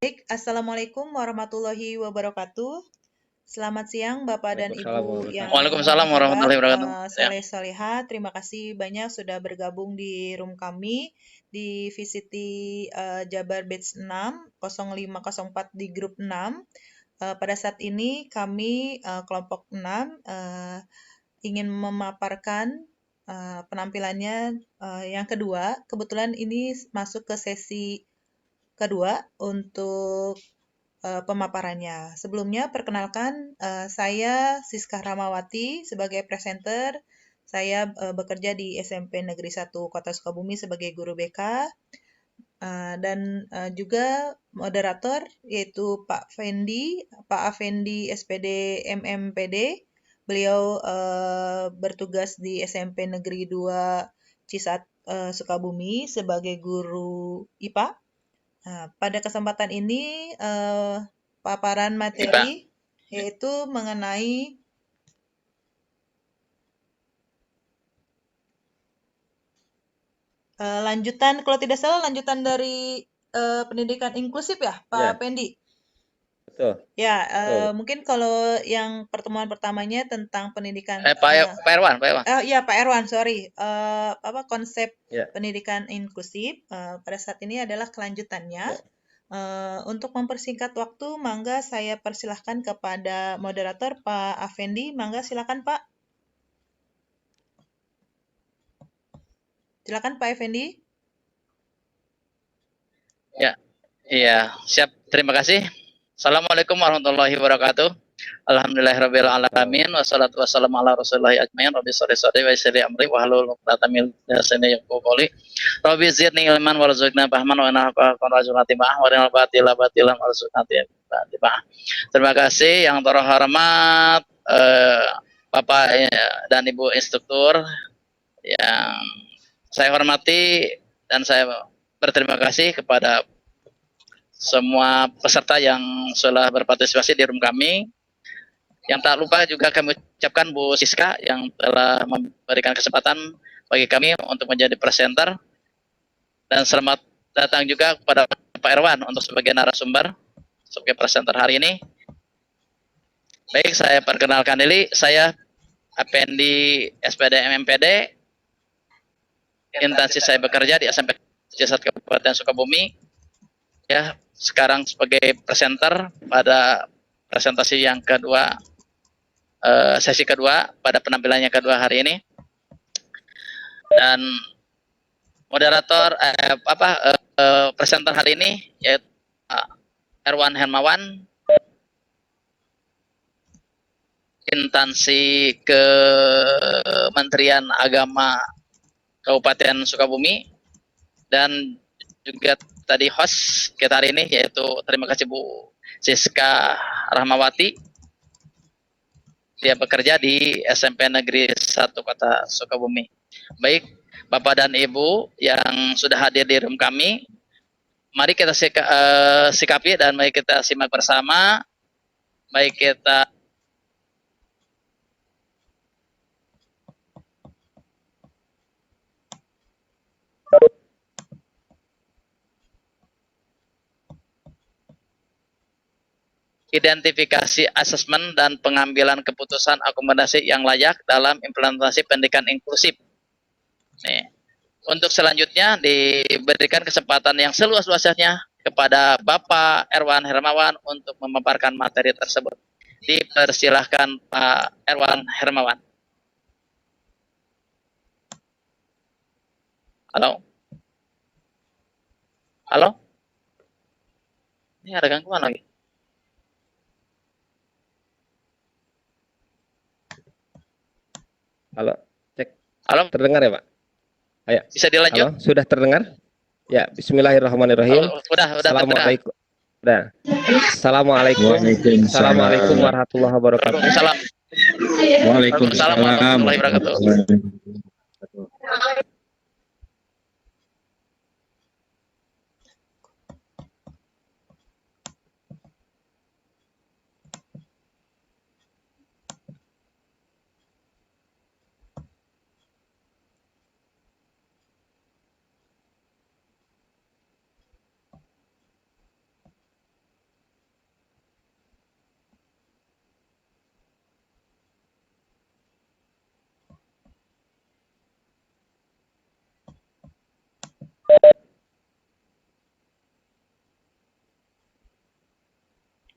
Assalamualaikum warahmatullahi wabarakatuh. Selamat siang Bapak dan Waalaikumsalam Ibu yang warahmatullahi Waalaikumsalam bermartabat, warahmatullahi wabarakatuh. Ya. soleh-soleha. Terima kasih banyak sudah bergabung di room kami di VCT Jabar Batch 6 0504 di grup 6. Pada saat ini kami kelompok 6 ingin memaparkan penampilannya yang kedua. Kebetulan ini masuk ke sesi kedua untuk pemaparannya. Sebelumnya, perkenalkan, saya Siska Ramawati sebagai presenter. Saya bekerja di SMP Negeri 1 Kota Sukabumi sebagai guru BK, dan juga moderator yaitu Pak Afendi SPD MMPD. Beliau bertugas di SMP Negeri 2 Cisat Sukabumi sebagai guru IPA. Nah, pada kesempatan ini paparan materi yaitu mengenai lanjutan, kalau tidak salah lanjutan dari pendidikan inklusif ya, Pak Pendi? Betul. Ya, mungkin kalau yang pertemuan pertamanya tentang pendidikan. Pak Irwan. Ya, Pak Irwan, sorry. Konsep Ya. pendidikan inklusif pada saat ini adalah kelanjutannya. Untuk mempersingkat waktu, mangga saya persilahkan kepada moderator Pak Afendi. Mangga silakan Pak. Silakan Pak Afendi. Ya, iya, siap. Terima kasih. Assalamualaikum warahmatullahi wabarakatuh. Alhamdulillahirabbil alamin wassalatu wassalamu ala rasulillah ajmain. Rabbi sholli wa yassir amri wa hlul 'uqdatam min lisani yafqahu qawli. Rabbi zidni ilman warzuqna fahman wa nafa'an warzuqna timah wa rinal batila batilan warzuqna timah. Terima kasih yang terhormat Bapak dan Ibu instruktur yang saya hormati, dan saya berterima kasih kepada semua peserta yang sudah berpartisipasi di room kami. Yang tak lupa juga kami ucapkan Bu Siska yang telah memberikan kesempatan bagi kami untuk menjadi presenter. Dan selamat datang juga kepada Pak Irwan untuk sebagai narasumber sebagai presenter hari ini. Baik, saya perkenalkan diri. Saya Afendi SPD MMPD. Instansi saya bekerja di SMP Cisat Kabupaten Sukabumi. Ya, sekarang sebagai presenter pada presentasi yang kedua, sesi kedua pada penampilannya kedua hari ini. Dan moderator presenter hari ini yaitu Irwan Hermawan, instansi Kementerian Agama Kabupaten Sukabumi, dan juga tadi host kita hari ini yaitu terima kasih Bu Siska Rahmawati. Dia bekerja di SMP Negeri 1 Kota Sukabumi. Baik, Bapak dan Ibu yang sudah hadir di room kami, mari kita sikapi dan mari kita simak bersama. Baik, kita identifikasi asesmen dan pengambilan keputusan akomodasi yang layak dalam implementasi pendidikan inklusif. Nih, untuk selanjutnya diberikan kesempatan yang seluas-luasnya kepada Bapak Irwan Hermawan untuk memaparkan materi tersebut. Dipersilahkan Pak Irwan Hermawan. Halo? Halo? Ini ada gangguan lagi. Halo, cek. Halo? Terdengar ya, Pak? Ayo. Bisa dilanjut? Halo, sudah terdengar? Ya, bismillahirrahmanirrahim. Assalamualaikum. Udah. Assalamualaikum warahmatullahi wabarakatuh. Waalaikumsalam warahmatullahi wabarakatuh.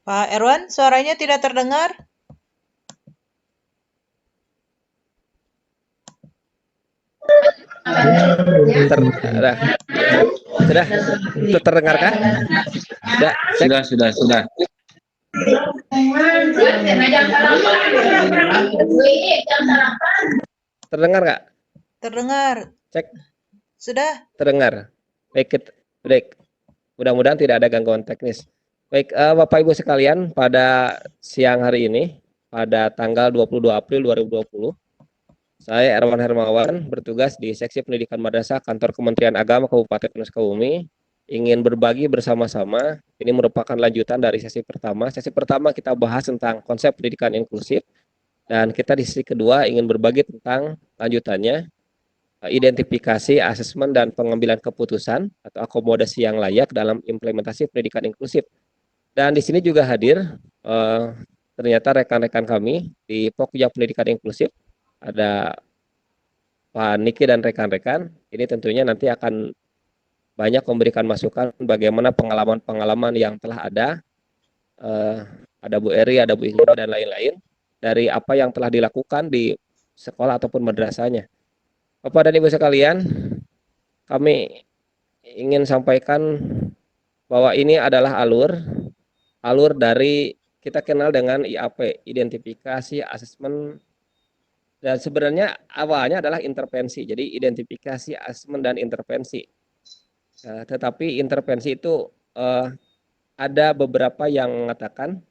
Pak Erwan, suaranya tidak terdengar. Sudah terdengarkah? Sudah. Terdengar nggak? Terdengar. Cek. Sudah. Terdengar. Baik. Mudah-mudahan tidak ada gangguan teknis. Baik, Bapak Ibu sekalian, pada siang hari ini, pada tanggal 22 April 2020, saya Erwan Hermawan bertugas di Seksi Pendidikan Madrasah Kantor Kementerian Agama Kabupaten Sukabumi ingin berbagi bersama-sama. Ini merupakan lanjutan dari sesi pertama. Sesi pertama kita bahas tentang konsep pendidikan inklusif, dan kita di sesi kedua ingin berbagi tentang lanjutannya, identifikasi, asesmen, dan pengambilan keputusan atau akomodasi yang layak dalam implementasi pendidikan inklusif. Dan di sini juga hadir ternyata rekan-rekan kami di Pokja Pendidikan Inklusif, ada Pak Niki dan rekan-rekan. Ini tentunya nanti akan banyak memberikan masukan bagaimana pengalaman-pengalaman yang telah ada. Ada Bu Eri, ada Bu Hima, dan lain-lain dari apa yang telah dilakukan di sekolah ataupun madrasahnya. Bapak dan Ibu sekalian, kami ingin sampaikan bahwa ini adalah alur dari kita kenal dengan IAP, identifikasi, asesmen, dan sebenarnya awalnya adalah intervensi. Jadi identifikasi, asesmen, dan intervensi. Tetapi intervensi itu ada beberapa yang mengatakan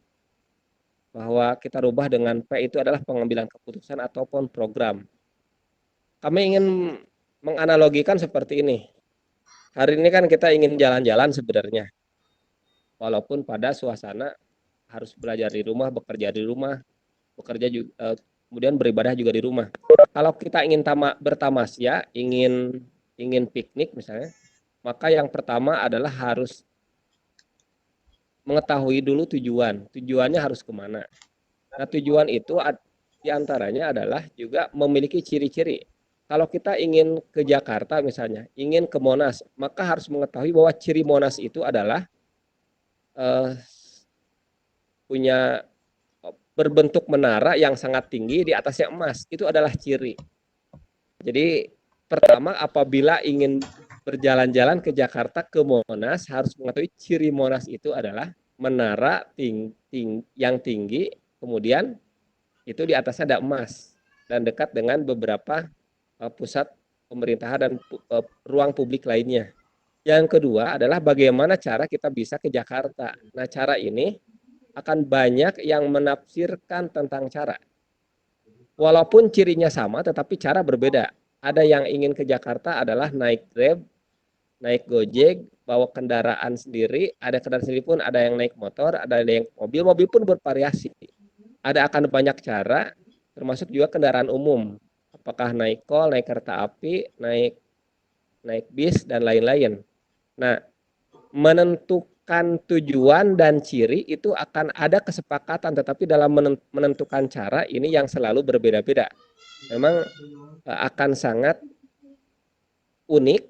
bahwa kita rubah dengan P itu adalah pengambilan keputusan ataupun program. Kami ingin menganalogikan seperti ini. Hari ini kan kita ingin jalan-jalan sebenarnya. Walaupun pada suasana harus belajar di rumah, bekerja di rumah, bekerja juga, kemudian beribadah juga di rumah. Kalau kita ingin bertamasya, ingin piknik misalnya, maka yang pertama adalah harus mengetahui dulu tujuannya harus kemana. Nah, tujuan itu diantaranya adalah juga memiliki ciri-ciri. Kalau kita ingin ke Jakarta misalnya, ingin ke Monas, maka harus mengetahui bahwa ciri Monas itu adalah punya berbentuk menara yang sangat tinggi, di atasnya emas. Itu adalah ciri. Jadi pertama, apabila ingin berjalan-jalan ke Jakarta, ke Monas, harus mengetahui ciri Monas itu adalah menara yang tinggi, kemudian itu di atasnya ada emas dan dekat dengan beberapa pusat pemerintahan dan ruang publik lainnya. Yang kedua adalah bagaimana cara kita bisa ke Jakarta. Nah, cara ini akan banyak yang menafsirkan tentang cara. Walaupun cirinya sama, tetapi cara berbeda. Ada yang ingin ke Jakarta adalah naik Grab, naik Gojek, bawa kendaraan sendiri, ada kendaraan sendiri pun, ada yang naik motor, ada yang mobil pun bervariasi. Ada akan banyak cara, termasuk juga kendaraan umum. Apakah naik kol, naik kereta api, naik bis, dan lain-lain. Nah, menentukan tujuan dan ciri itu akan ada kesepakatan, tetapi dalam menentukan cara ini yang selalu berbeda-beda. Memang akan sangat unik,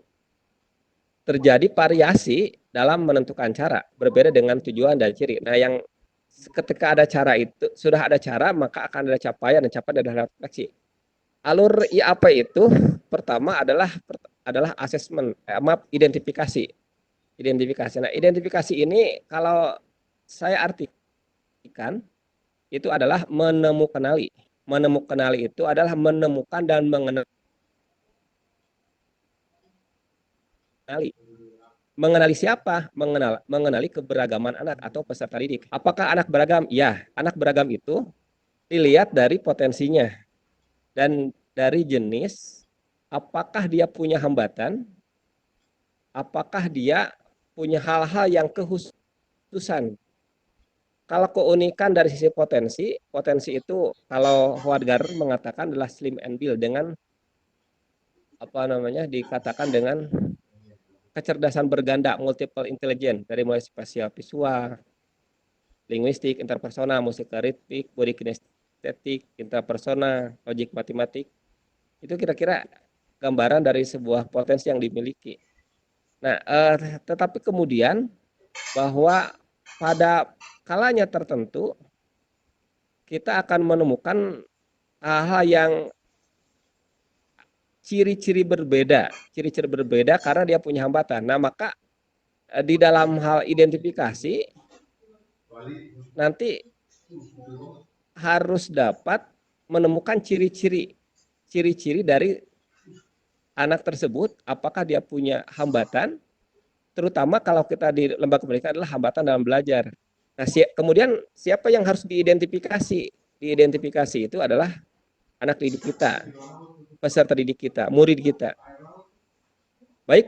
terjadi variasi dalam menentukan cara, berbeda dengan tujuan dan ciri. Nah, yang ketika ada cara itu, sudah ada cara, maka akan ada capaian, dan capaian adalah refleksi. Alur IAP itu pertama adalah asesmen, identifikasi. Nah, identifikasi ini kalau saya artikan itu adalah menemukanali. Menemukanali itu adalah menemukan dan mengenali. Mengenali siapa? Mengenali keberagaman anak atau peserta didik. Apakah anak beragam? Ya, anak beragam itu dilihat dari potensinya dan dari jenis, apakah dia punya hambatan, apakah dia punya hal-hal yang kekhususan. Kalau keunikan dari sisi potensi itu kalau Howard Gardner mengatakan adalah slim and build, dengan dikatakan dengan kecerdasan berganda, multiple intelligence, dari mulai spasial visual, linguistik, interpersonal, musikalitik, body kinestetik, interpersonal, logik matematik. Itu kira-kira gambaran dari sebuah potensi yang dimiliki. Nah, tetapi kemudian bahwa pada kalanya tertentu kita akan menemukan hal-hal yang ciri-ciri berbeda karena dia punya hambatan. Nah, maka di dalam hal identifikasi nanti harus dapat menemukan ciri-ciri dari anak tersebut, apakah dia punya hambatan, terutama kalau kita di lembaga pendidikan adalah hambatan dalam belajar. Nah, kemudian siapa yang harus diidentifikasi? Diidentifikasi itu adalah anak didik kita, peserta didik kita, murid kita. Baik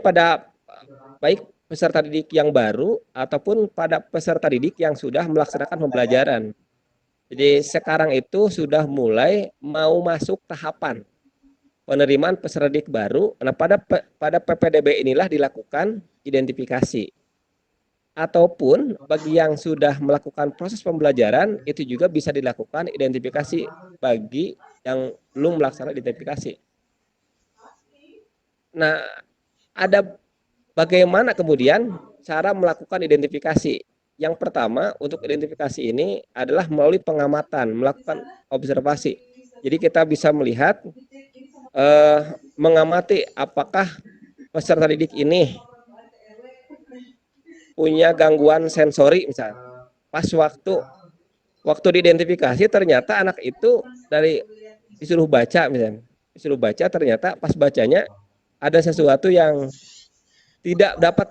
peserta didik yang baru ataupun pada peserta didik yang sudah melaksanakan pembelajaran. Jadi sekarang itu sudah mulai mau masuk tahapan penerimaan peserta didik baru. Nah, pada PPDB inilah dilakukan identifikasi. Ataupun bagi yang sudah melakukan proses pembelajaran, itu juga bisa dilakukan identifikasi bagi yang belum melaksanakan identifikasi. Nah, ada bagaimana kemudian cara melakukan identifikasi? Yang pertama, untuk identifikasi ini adalah melalui pengamatan, melakukan observasi. Jadi kita bisa melihat, mengamati apakah peserta didik ini punya gangguan sensori misalnya. Pas waktu diidentifikasi ternyata anak itu disuruh baca misalnya. Disuruh baca ternyata pas bacanya ada sesuatu yang tidak dapat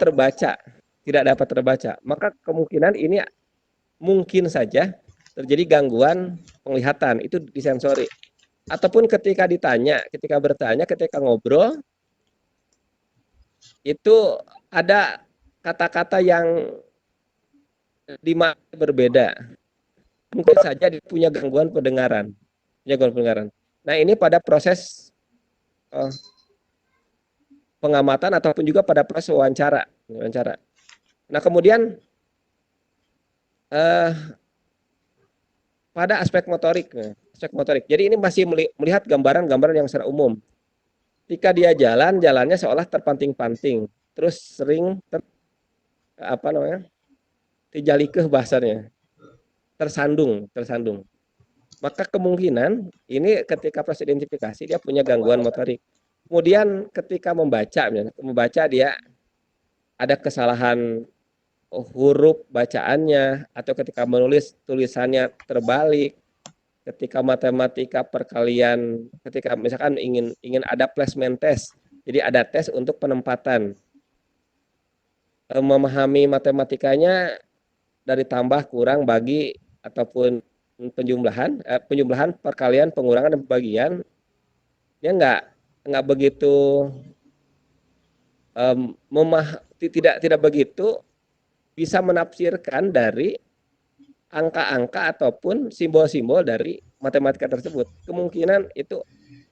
terbaca. Maka kemungkinan ini mungkin saja terjadi gangguan penglihatan, itu di sensori. Ataupun ketika bertanya, ketika ngobrol, itu ada kata-kata yang berbeda. Mungkin saja dia punya gangguan pendengaran. Nah, ini pada proses pengamatan ataupun juga pada proses wawancara. Nah, kemudian pada aspek motorik. Jadi ini masih melihat gambaran-gambaran yang secara umum. Ketika dia jalannya seolah terpanting-panting, terus sering tijalikeh bahasanya, tersandung. Maka kemungkinan ini ketika proses identifikasi dia punya gangguan motorik. Kemudian ketika membaca dia ada kesalahan huruf bacaannya, atau ketika menulis tulisannya terbalik. Ketika matematika perkalian, ketika misalkan ingin ada placement test, jadi ada tes untuk penempatan. Memahami matematikanya dari tambah, kurang, bagi, ataupun penjumlahan, perkalian, pengurangan, dan pembagian, dia nggak begitu tidak begitu bisa menafsirkan dari angka-angka ataupun simbol-simbol dari matematika tersebut. Kemungkinan itu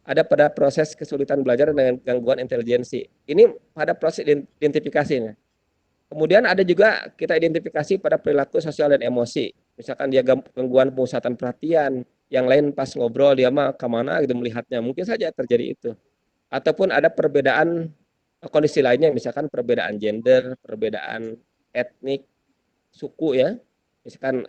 ada pada proses kesulitan belajar dengan gangguan intelijensi. Ini pada proses identifikasinya. Kemudian ada juga kita identifikasi pada perilaku sosial dan emosi. Misalkan dia gangguan pemusatan perhatian, yang lain pas ngobrol dia mah kemana gitu melihatnya. Mungkin saja terjadi itu. Ataupun ada perbedaan kondisi lainnya, misalkan perbedaan gender, perbedaan etnik, suku ya. Misalkan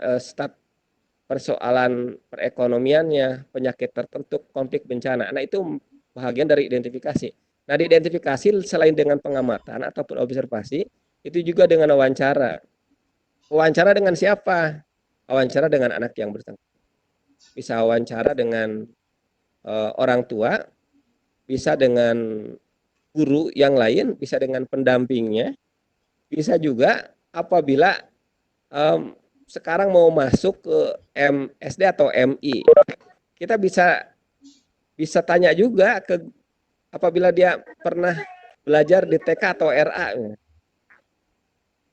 persoalan perekonomiannya, penyakit tertentu, konflik bencana. Nah, itu bahagian dari identifikasi. Nah, diidentifikasi selain dengan pengamatan ataupun observasi, itu juga dengan wawancara. Wawancara dengan siapa? Wawancara dengan anak yang bersangkutan. Bisa wawancara dengan orang tua, bisa dengan guru yang lain, bisa dengan pendampingnya, bisa juga apabila sekarang mau masuk ke SD atau MI, kita bisa tanya juga apabila dia pernah belajar di TK atau RA.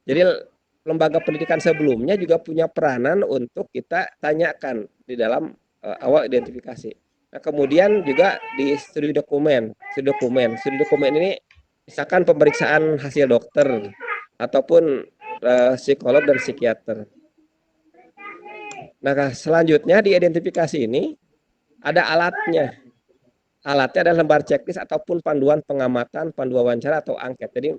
Jadi lembaga pendidikan sebelumnya juga punya peranan untuk kita tanyakan di dalam awal identifikasi. Nah, kemudian juga di studi dokumen ini misalkan pemeriksaan hasil dokter ataupun psikolog dan psikiater. Nah, selanjutnya di identifikasi ini ada alatnya. Alatnya adalah lembar checklist ataupun panduan pengamatan, panduan wawancara atau angket. Jadi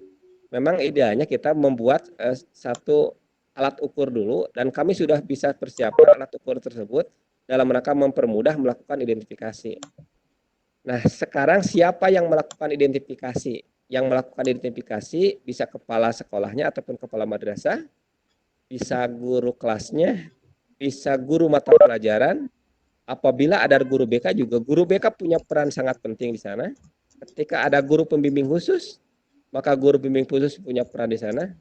memang idealnya kita membuat satu alat ukur dulu, dan kami sudah bisa persiapkan alat ukur tersebut dalam rangka mempermudah melakukan identifikasi. Nah, sekarang siapa yang melakukan identifikasi? Yang melakukan identifikasi bisa kepala sekolahnya ataupun kepala madrasah, bisa guru kelasnya, bisa guru mata pelajaran. Apabila ada guru BK juga, guru BK punya peran sangat penting di sana. Ketika ada guru pembimbing khusus, maka guru pembimbing khusus punya peran di sana.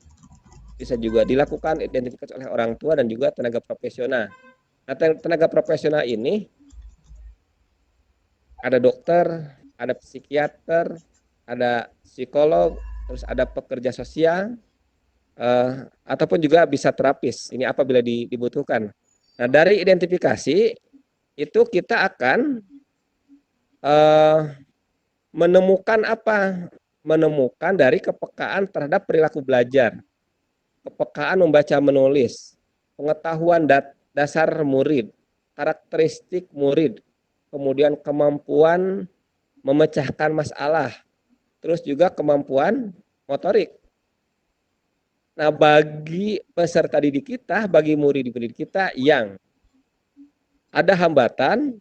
Bisa juga dilakukan identifikasi oleh orang tua dan juga tenaga profesional. Nah, tenaga profesional ini ada dokter, ada psikiater, ada psikolog, terus ada pekerja sosial, ataupun juga bisa terapis. Ini apabila dibutuhkan. Nah, dari identifikasi itu kita akan menemukan apa? Menemukan dari kepekaan terhadap perilaku belajar, kepekaan membaca menulis, pengetahuan dasar murid, karakteristik murid, kemudian kemampuan memecahkan masalah, terus juga kemampuan motorik. Nah, bagi peserta didik kita, bagi murid-murid kita yang ada hambatan,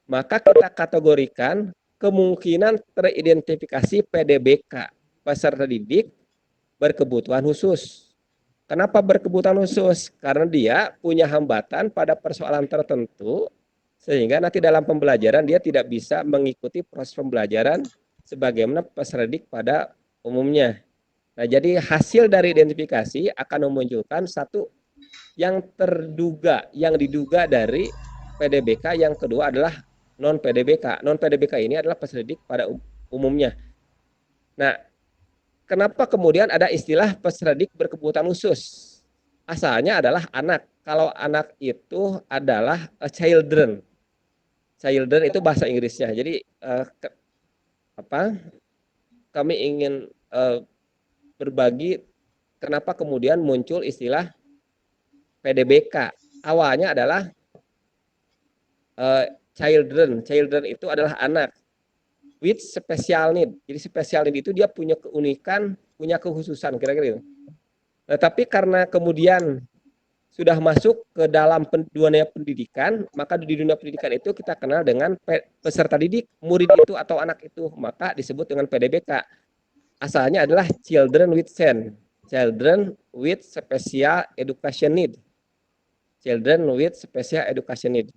maka kita kategorikan kemungkinan teridentifikasi PDBK, peserta didik berkebutuhan khusus. Kenapa berkebutuhan khusus? Karena dia punya hambatan pada persoalan tertentu, sehingga nanti dalam pembelajaran dia tidak bisa mengikuti proses pembelajaran sebagaimana peserta didik pada umumnya. Nah, jadi hasil dari identifikasi akan memunculkan satu yang terduga, yang diduga dari PDBK, yang kedua adalah non PDBK. Non PDBK ini adalah peserta didik pada umumnya. Nah, kenapa kemudian ada istilah peserta didik berkebutuhan khusus? Asalnya adalah anak. Kalau anak itu adalah children. Children itu bahasa Inggrisnya. Jadi kami ingin berbagi kenapa kemudian muncul istilah PDBK. Awalnya adalah children. Children itu adalah anak with special need. Jadi special need itu dia punya keunikan, punya kekhususan, kira-kira itu. Nah, tapi karena kemudian sudah masuk ke dalam dunia pendidikan, maka di dunia pendidikan itu kita kenal dengan peserta didik, murid itu atau anak itu, maka disebut dengan PDBK. Asalnya adalah children with SEN, children with special education need. Children with special education need.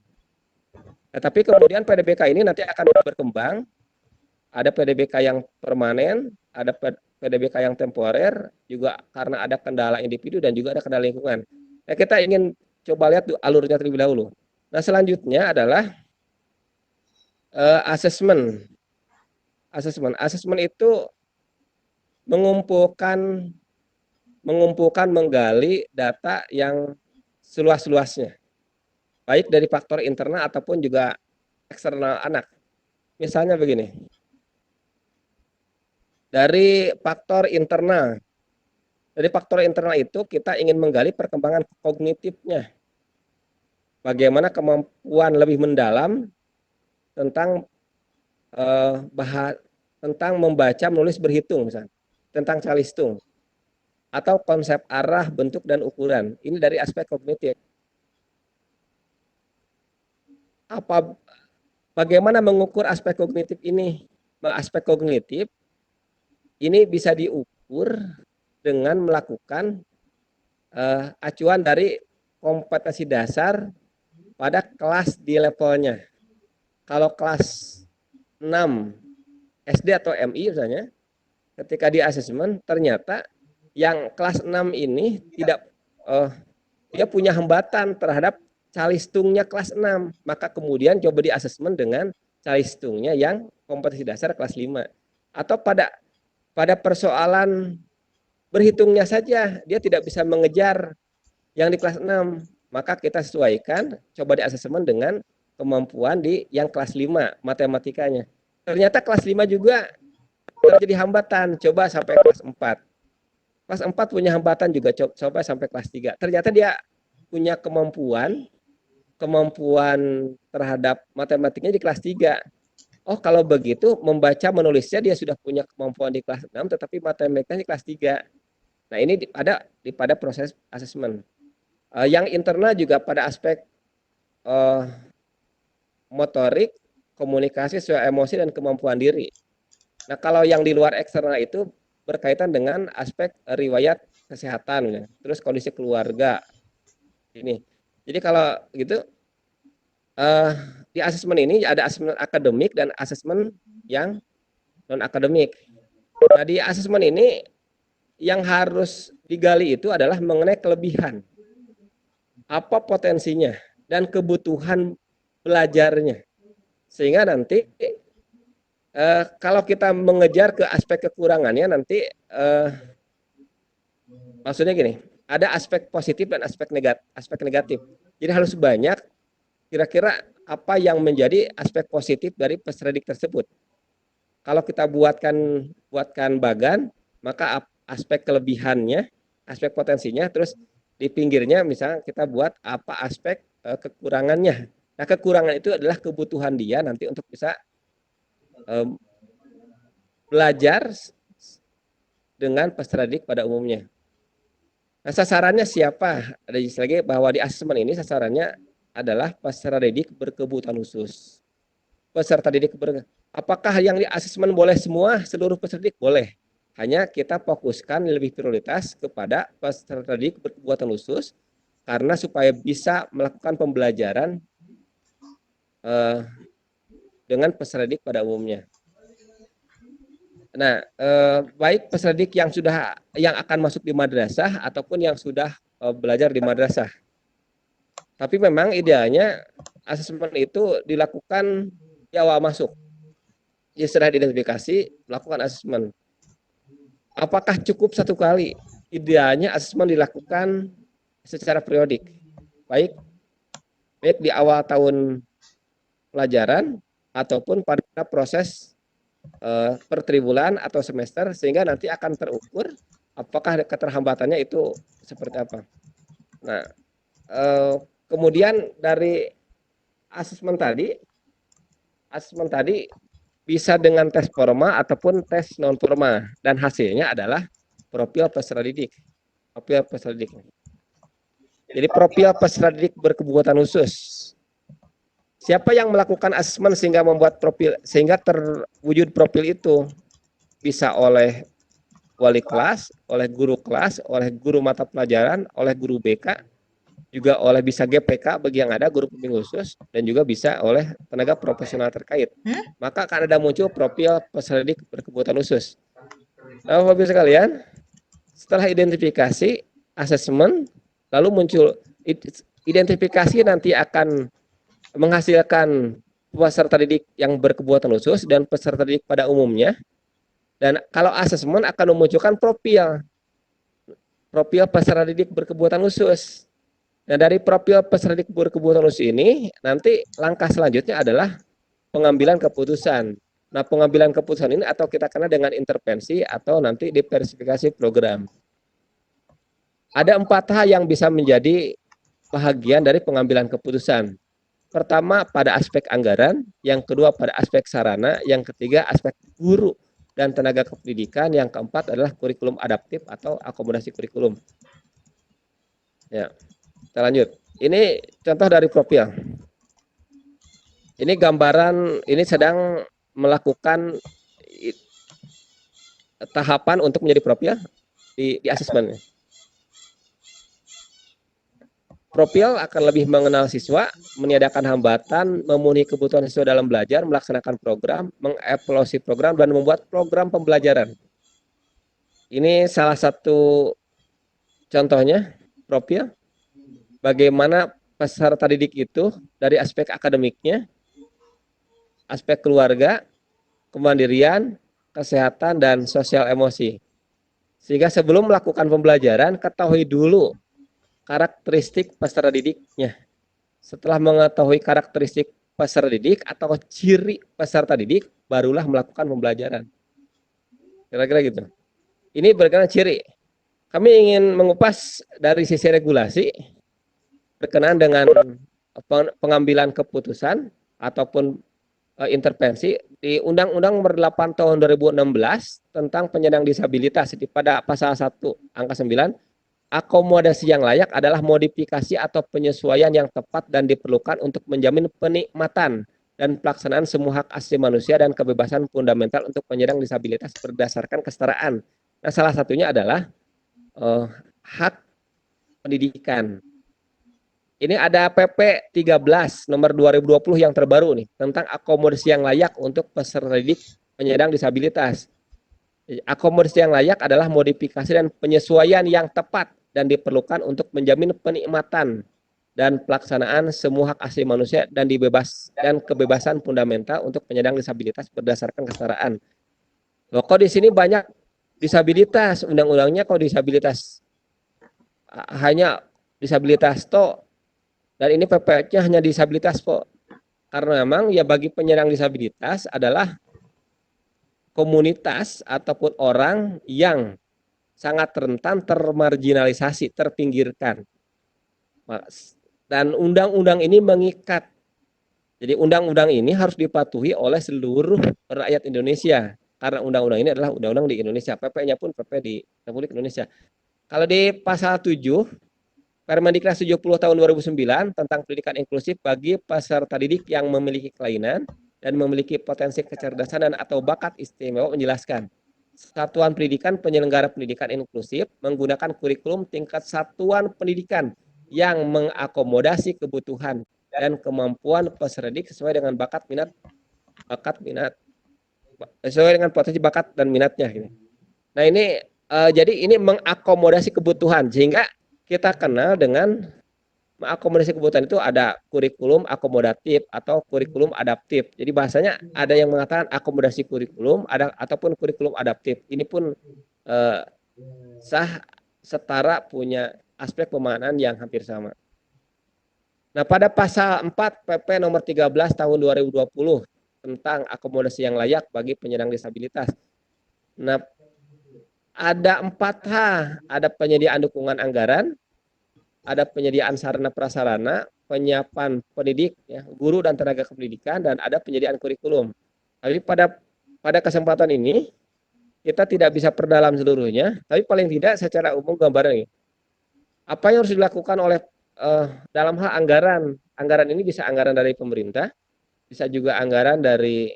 Nah, tapi kemudian PDBK ini nanti akan berkembang. Ada PDBK yang permanen, ada PDBK yang temporer, juga karena ada kendala individu dan juga ada kendala lingkungan. Nah, kita ingin coba lihat alurnya terlebih dahulu. Nah, selanjutnya adalah assessment. Assessment itu mengumpulkan, menggali data yang seluas-luasnya, baik dari faktor internal ataupun juga eksternal anak. Misalnya begini, dari faktor internal itu kita ingin menggali perkembangan kognitifnya, bagaimana kemampuan lebih mendalam tentang tentang membaca, menulis, berhitung, misalnya tentang calistung, atau konsep arah, bentuk, dan ukuran. Ini dari aspek kognitif. Bagaimana mengukur aspek kognitif ini? Aspek kognitif ini bisa diukur dengan melakukan acuan dari kompetensi dasar pada kelas di levelnya. Kalau kelas 6 SD atau MI misalnya, ketika di asesmen ternyata yang kelas 6 ini tidak dia punya hambatan terhadap calistungnya kelas 6, maka kemudian coba di asesmen dengan calistungnya yang kompetensi dasar kelas 5. Atau pada persoalan berhitungnya saja dia tidak bisa mengejar yang di kelas 6, maka kita sesuaikan coba di asesmen dengan kemampuan di yang kelas 5 matematikanya. Ternyata kelas 5 juga terjadi hambatan, coba sampai kelas 4. Kelas 4 punya hambatan juga, coba sampai kelas 3. Ternyata dia punya kemampuan terhadap matematiknya di kelas 3. Oh, kalau begitu membaca menulisnya dia sudah punya kemampuan di kelas 6, tetapi matematikanya di kelas 3. Nah, ini pada proses asesmen. Yang internal juga pada aspek motorik, komunikasi, sosial emosi, dan kemampuan diri. Nah, kalau yang di luar eksternal itu berkaitan dengan aspek riwayat kesehatan, terus kondisi keluarga ini. Jadi kalau gitu di asesmen ini ada asesmen akademik dan asesmen yang non akademik. Nah, di asesmen ini yang harus digali itu adalah mengenai kelebihan, apa potensinya, dan kebutuhan belajarnya. Sehingga nanti kalau kita mengejar ke aspek kekurangannya nanti maksudnya gini, ada aspek positif dan aspek negatif. Jadi harus banyak kira-kira apa yang menjadi aspek positif dari peserta didik tersebut. Kalau kita buatkan bagan, maka aspek kelebihannya, aspek potensinya, terus di pinggirnya misalnya kita buat apa aspek kekurangannya. Nah, kekurangan itu adalah kebutuhan dia nanti untuk bisa belajar dengan peserta didik pada umumnya. Nah, sasarannya siapa? Ada lagi bahwa di asesmen ini sasarannya adalah peserta didik berkebutuhan khusus. Peserta didik apakah yang di asesmen boleh semua, seluruh peserta didik? Boleh. Hanya kita fokuskan lebih prioritas kepada peserta didik berkebutuhan khusus karena supaya bisa melakukan pembelajaran dengan peserta didik pada umumnya. Nah, baik peserta didik yang akan masuk di madrasah ataupun yang sudah belajar di madrasah. Tapi memang idealnya asesmen itu dilakukan di awal masuk. Ya, setelah diidentifikasi, melakukan asesmen. Apakah cukup satu kali? Idealnya asesmen dilakukan secara periodik. Baik di awal tahun pelajaran ataupun pada proses per triwulan atau semester, sehingga nanti akan terukur apakah keterhambatannya itu seperti apa. Nah, kemudian dari asesmen tadi bisa dengan tes forma ataupun tes non forma, dan hasilnya adalah profil peserta didik. Jadi profil peserta didik berkebutuhan khusus. Siapa yang melakukan asesmen sehingga membuat profil, sehingga terwujud profil itu? Bisa oleh wali kelas, oleh guru kelas, oleh guru mata pelajaran, oleh guru BK, juga oleh bisa GPK bagi yang ada guru pembimbing khusus, dan juga bisa oleh tenaga profesional terkait. Maka akan ada muncul profil peserta didik berkebutuhan khusus. Nah, Bapak Ibu sekalian, setelah identifikasi, asesmen, lalu muncul identifikasi nanti akan menghasilkan peserta didik yang berkebutuhan khusus dan peserta didik pada umumnya. Dan kalau asesmen akan memunculkan profil peserta didik berkebutuhan khusus. Nah, dari profil peserta didik berkebutuhan khusus ini, nanti langkah selanjutnya adalah pengambilan keputusan. Nah, pengambilan keputusan ini atau kita kenal dengan intervensi atau nanti diversifikasi program. Ada 4 hal yang bisa menjadi bahagian dari pengambilan keputusan. Pertama, pada aspek anggaran, yang kedua pada aspek sarana, yang ketiga aspek guru dan tenaga kependidikan, yang keempat adalah kurikulum adaptif atau akomodasi kurikulum. Ya, kita lanjut. Ini contoh dari profil. Ini gambaran, ini sedang melakukan tahapan untuk menjadi profil di asesmen. Profil akan lebih mengenal siswa, meniadakan hambatan, memenuhi kebutuhan siswa dalam belajar, melaksanakan program, mengevaluasi program, dan membuat program pembelajaran. Ini salah satu contohnya profil. Bagaimana peserta didik itu dari aspek akademiknya, aspek keluarga, kemandirian, kesehatan, dan sosial emosi. Sehingga sebelum melakukan pembelajaran, ketahui dulu karakteristik peserta didiknya. Setelah mengetahui karakteristik peserta didik atau ciri peserta didik, barulah melakukan pembelajaran. Kira-kira gitu. Ini berkenaan ciri. Kami ingin mengupas dari sisi regulasi berkenaan dengan pengambilan keputusan ataupun intervensi di Undang-Undang Nomor 8 Tahun 2016 tentang penyandang disabilitas pada pasal 1 angka 9 akomodasi yang layak adalah modifikasi atau penyesuaian yang tepat dan diperlukan untuk menjamin penikmatan dan pelaksanaan semua hak asasi manusia dan kebebasan fundamental untuk penyandang disabilitas berdasarkan kesetaraan. Nah, salah satunya adalah hak pendidikan. Ini ada PP 13 nomor 2020 yang terbaru nih tentang akomodasi yang layak untuk peserta didik penyandang disabilitas. Akomodasi yang layak adalah modifikasi dan penyesuaian yang tepat dan diperlukan untuk menjamin penikmatan dan pelaksanaan semua hak asasi manusia dan kebebasan fundamental untuk penyandang disabilitas berdasarkan kesetaraan. Loh, kok di sini banyak disabilitas, undang-undangnya kok disabilitas hanya disabilitas toh, dan ini PP-nya hanya disabilitas kok. Karena memang ya bagi penyandang disabilitas adalah komunitas ataupun orang yang sangat rentan termarginalisasi, terpinggirkan. Dan undang-undang ini mengikat. Jadi undang-undang ini harus dipatuhi oleh seluruh rakyat Indonesia. Karena undang-undang ini adalah undang-undang di Indonesia. PP-nya pun PP di Republik Indonesia. Kalau di pasal 7, Permendiknas 70 tahun 2009 tentang pendidikan inklusif bagi peserta didik yang memiliki kelainan dan memiliki potensi kecerdasan dan atau bakat istimewa menjelaskan satuan pendidikan penyelenggara pendidikan inklusif menggunakan kurikulum tingkat satuan pendidikan yang mengakomodasi kebutuhan dan kemampuan peserta didik sesuai dengan sesuai dengan potensi bakat dan minatnya. Nah ini jadi ini mengakomodasi kebutuhan sehingga kita kenal dengan mengakomodasi kebutuhan itu ada kurikulum akomodatif atau kurikulum adaptif. Jadi bahasanya ada yang mengatakan akomodasi kurikulum ataupun kurikulum adaptif. Ini pun setara punya aspek pemahaman yang hampir sama. Nah, pada pasal 4 PP nomor 13 tahun 2020 tentang akomodasi yang layak bagi penyandang disabilitas. Nah, ada 4H, ada penyediaan dukungan anggaran, ada penyediaan sarana prasarana, penyiapan pendidik, ya, guru dan tenaga kependidikan, dan ada penyediaan kurikulum. Tapi pada kesempatan ini kita tidak bisa perdalam seluruhnya, tapi paling tidak secara umum gambarannya. Apa yang harus dilakukan oleh dalam hal anggaran? Anggaran ini bisa anggaran dari pemerintah, bisa juga anggaran dari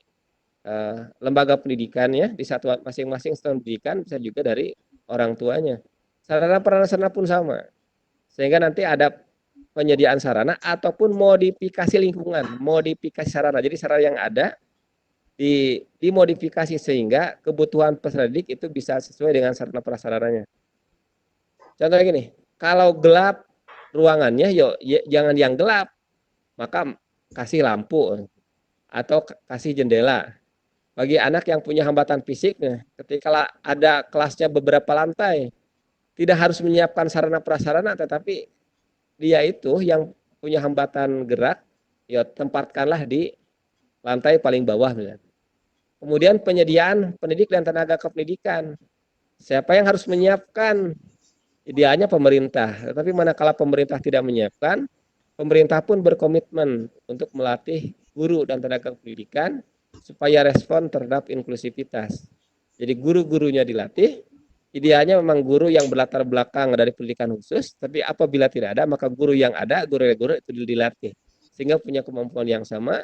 lembaga pendidikan ya di satuan masing-masing satuan pendidikan, bisa juga dari orang tuanya. Sarana prasarana pun sama. Sehingga nanti ada penyediaan sarana ataupun modifikasi lingkungan, modifikasi sarana. Jadi sarana yang ada dimodifikasi sehingga kebutuhan peserta didik itu bisa sesuai dengan sarana prasarananya. Contohnya gini, kalau gelap ruangannya jangan yang gelap, maka kasih lampu atau kasih jendela. Bagi anak yang punya hambatan fisik, ketika ada kelasnya beberapa lantai, tidak harus menyiapkan sarana prasarana, tetapi dia itu yang punya hambatan gerak, ya tempatkanlah di lantai paling bawah. Kemudian penyediaan pendidik dan tenaga kependidikan. Siapa yang harus menyiapkan? Idealnya pemerintah, tetapi manakala pemerintah tidak menyiapkan, pemerintah pun berkomitmen untuk melatih guru dan tenaga pendidikan supaya respon terhadap inklusivitas. Jadi guru-gurunya dilatih, idealnya memang guru yang berlatar belakang dari pendidikan khusus, tapi apabila tidak ada, maka guru yang ada, guru itu dilatih. Sehingga punya kemampuan yang sama,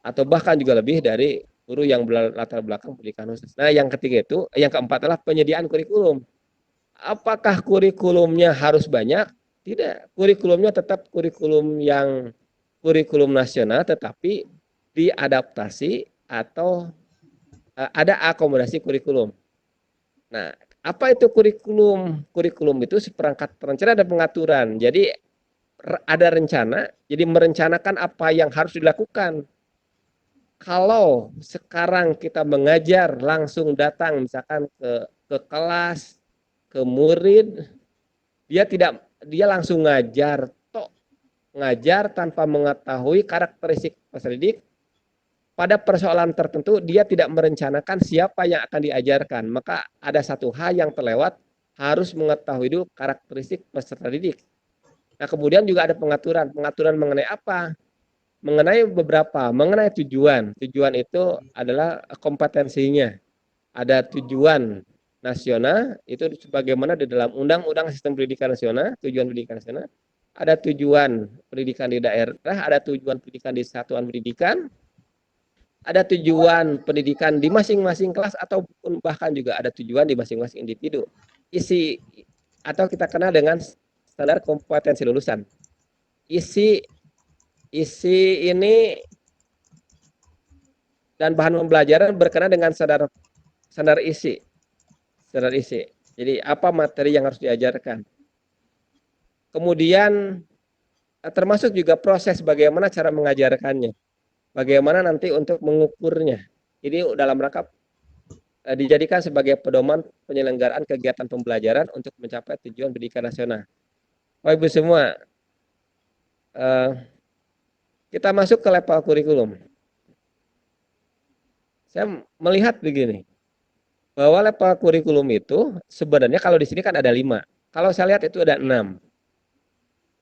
atau bahkan juga lebih dari guru yang berlatar belakang pendidikan khusus. Nah, yang keempat adalah penyediaan kurikulum. Apakah kurikulumnya harus banyak? Tidak. Kurikulumnya tetap kurikulum nasional, tetapi diadaptasi atau ada akomodasi kurikulum. Nah, apa itu kurikulum? Kurikulum itu seperangkat perencanaan dan pengaturan. Jadi ada rencana, jadi merencanakan apa yang harus dilakukan. Kalau sekarang kita mengajar langsung datang misalkan ke kelas, ke murid, dia langsung ngajar tanpa mengetahui karakteristik peserta didik. Pada persoalan tertentu dia tidak merencanakan siapa yang akan diajarkan, maka ada satu hal yang terlewat, harus mengetahui dulu karakteristik peserta didik. Nah, kemudian juga ada pengaturan mengenai apa? Mengenai tujuan. Tujuan itu adalah kompetensinya. Ada tujuan nasional itu sebagaimana di dalam Undang-Undang Sistem Pendidikan Nasional, tujuan pendidikan nasional, ada tujuan pendidikan di daerah, ada tujuan pendidikan di satuan pendidikan, ada tujuan pendidikan di masing-masing kelas ataupun bahkan juga ada tujuan di masing-masing individu. Isi atau kita kenal dengan standar kompetensi lulusan. Isi ini dan bahan pembelajaran berkenaan dengan standar isi. Jadi apa materi yang harus diajarkan. Kemudian termasuk juga proses bagaimana cara mengajarkannya. Bagaimana nanti untuk mengukurnya. Ini dalam rangka dijadikan sebagai pedoman penyelenggaraan kegiatan pembelajaran untuk mencapai tujuan pendidikan nasional. Bapak Ibu semua, kita masuk ke level kurikulum. Saya melihat begini, bahwa level kurikulum itu sebenarnya kalau di sini kan ada 5. Kalau saya lihat itu ada 6.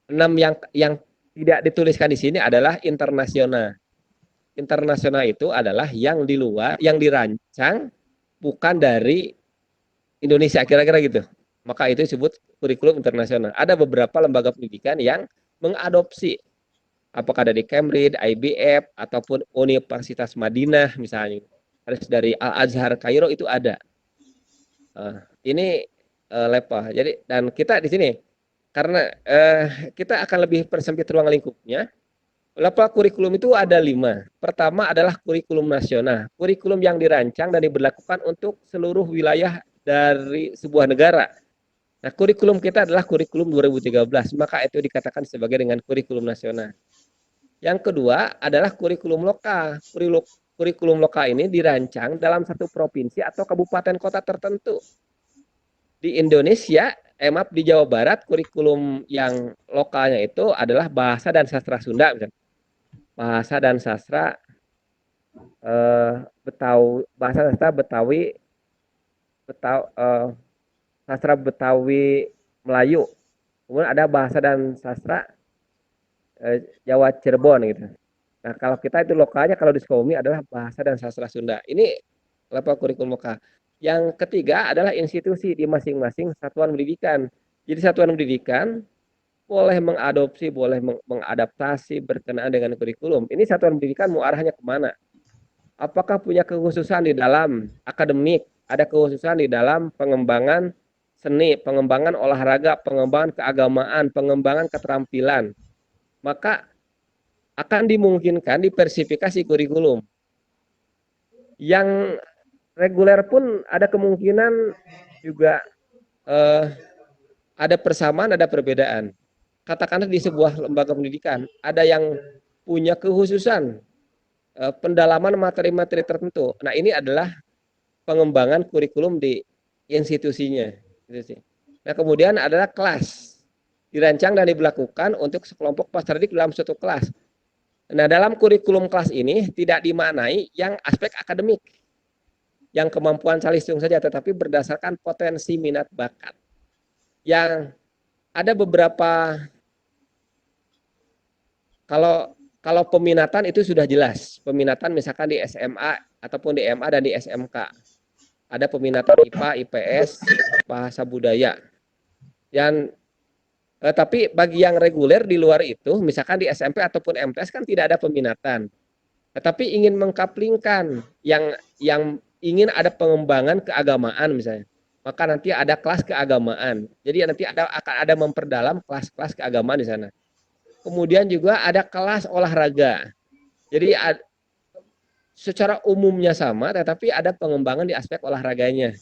6 yang tidak dituliskan di sini adalah internasional. Internasional itu adalah yang di luar, yang dirancang bukan dari Indonesia, kira-kira gitu. Maka itu disebut kurikulum internasional. Ada beberapa lembaga pendidikan yang mengadopsi, apakah dari Cambridge, IBF, ataupun Universitas Madinah misalnya. Harus dari Al-Azhar, Kairo itu ada. Ini level. Jadi dan kita di sini karena kita akan lebih persempit ruang lingkupnya. Level kurikulum itu ada 5. Pertama adalah kurikulum nasional. Kurikulum yang dirancang dan diberlakukan untuk seluruh wilayah dari sebuah negara. Nah, kurikulum kita adalah kurikulum 2013, maka itu dikatakan sebagai dengan kurikulum nasional. Yang kedua adalah kurikulum lokal. Kurikulum lokal ini dirancang dalam satu provinsi atau kabupaten kota tertentu. Di Indonesia, di Jawa Barat, kurikulum yang lokalnya itu adalah bahasa dan sastra Sunda, misalnya. Bahasa dan sastra Betawi, sastra Betawi Melayu. Kemudian ada bahasa dan sastra Jawa Cirebon gitu. Nah, kalau kita itu lokalnya kalau di Sekomi adalah bahasa dan sastra Sunda. Ini level kurikulum lokal. Yang ketiga adalah institusi di masing-masing satuan pendidikan. Jadi satuan pendidikan boleh mengadopsi, boleh mengadaptasi berkenaan dengan kurikulum. Ini satuan pendidikan mau arahnya kemana? Apakah punya kekhususan di dalam akademik, ada kekhususan di dalam pengembangan seni, pengembangan olahraga, pengembangan keagamaan, pengembangan keterampilan. Maka akan dimungkinkan diversifikasi kurikulum. Yang reguler pun ada kemungkinan juga ada persamaan, ada perbedaan. Katakanlah di sebuah lembaga pendidikan ada yang punya kekhususan pendalaman materi-materi tertentu. Nah, ini adalah pengembangan kurikulum di institusinya. Nah, kemudian adalah kelas dirancang dan diberlakukan untuk sekelompok peserta didik dalam suatu kelas. Nah, dalam kurikulum kelas ini tidak dimaknai yang aspek akademik, yang kemampuan calistung saja, tetapi berdasarkan potensi minat bakat. Yang ada beberapa kalau peminatan itu sudah jelas. Peminatan misalkan di SMA ataupun di MA dan di SMK. Ada peminatan IPA, IPS, bahasa budaya. Tapi bagi yang reguler di luar itu, misalkan di SMP ataupun MTS kan tidak ada peminatan. Tetapi ingin mengkaplingkan yang ingin ada pengembangan keagamaan misalnya. Maka nanti ada kelas keagamaan. Jadi nanti akan ada memperdalam kelas-kelas keagamaan di sana. Kemudian juga ada kelas olahraga. Jadi secara umumnya sama, tetapi ada pengembangan di aspek olahraganya.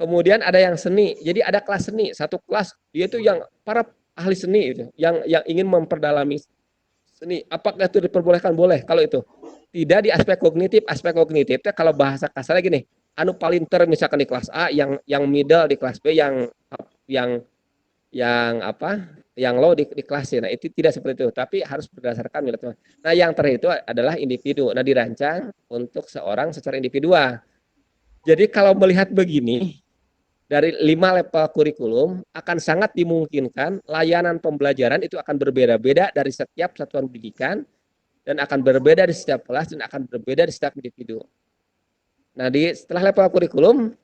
Kemudian ada yang seni. Jadi ada kelas seni. Satu kelas dia itu yang para ahli seni itu, yang ingin memperdalami seni. Apakah itu diperbolehkan? Boleh kalau itu. Tidak di aspek kognitif. Aspek kognitifnya kalau bahasa kasarnya gini, anu palinter misalkan di kelas A, yang middle di kelas B, yang low di kelas C. Nah, itu tidak seperti itu, tapi harus berdasarkan minat. Nah, yang terakhir itu adalah individu. Nah, dirancang untuk seorang secara individual. Jadi kalau melihat begini, dari 5 level kurikulum akan sangat dimungkinkan layanan pembelajaran itu akan berbeda-beda dari setiap satuan pendidikan dan akan berbeda di setiap kelas dan akan berbeda di setiap individu. Nah, setelah level kurikulum